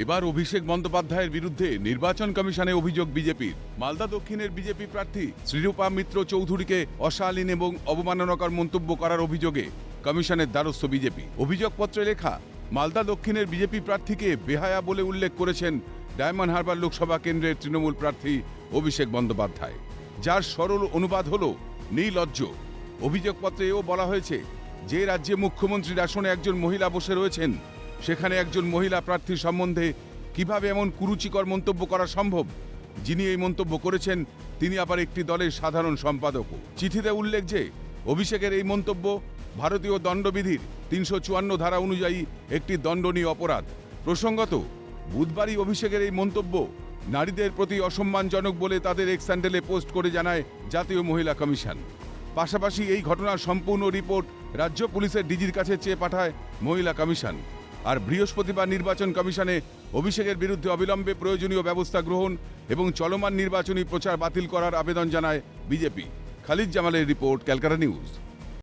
এবার অভিষেক বন্দ্যোপাধ্যায়ের বিরুদ্ধে নির্বাচন কমিশনে অভিযোগ বিজেপির। মালদা দক্ষিণের বিজেপি প্রার্থী শ্রীরূপা মিত্র চৌধুরীকে অশালীন এবং অবমাননাকর মন্তব্য করার অভিযোগে কমিশনের দ্বারস্থ বিজেপি। অভিযোগপত্রে লেখা, মালদা দক্ষিণের বিজেপি প্রার্থীকে বেহায়া বলে উল্লেখ করেছেন ডায়মন্ড হারবার লোকসভা কেন্দ্রের তৃণমূল প্রার্থী অভিষেক বন্দ্যোপাধ্যায়, যার সরল অনুবাদ হল নির্লজ্জ। অভিযোগপত্রে এও বলা হয়েছে, যে রাজ্যে মুখ্যমন্ত্রীর আসনে একজন মহিলা বসে রয়েছেন, সেখানে একজন মহিলা প্রার্থীর সম্বন্ধে কিভাবে এমন কুরুচিকর মন্তব্য করা সম্ভব? যিনি এই মন্তব্য করেছেন তিনি আবার একটি দলের সাধারণ সম্পাদকও। চিঠিতে উল্লেখ যে অভিষেকের এই মন্তব্য ভারতীয় দণ্ডবিধির ৩৫৪ ধারা অনুযায়ী একটি দণ্ডনীয় অপরাধ। প্রসঙ্গত, বুধবারই অভিষেকের এই মন্তব্য নারীদের প্রতি অসম্মানজনক বলে তাদের এক্স হ্যান্ডেলে পোস্ট করে জানায় জাতীয় মহিলা কমিশন। পাশাপাশি এই ঘটনার সম্পূর্ণ রিপোর্ট রাজ্য পুলিশের ডিজির কাছে চেয়ে পাঠায় মহিলা কমিশন। আর বৃহস্পতিবার নির্বাচন কমিশনে অভিষেকের বিরুদ্ধে অবিলম্বে প্রয়োজনীয় ব্যবস্থা গ্রহণ এবং চলমান নির্বাচনী প্রচার বাতিল করার আবেদন জানায় বিজেপি। খালিদ জামালের রিপোর্ট, ক্যালকাটা নিউজ।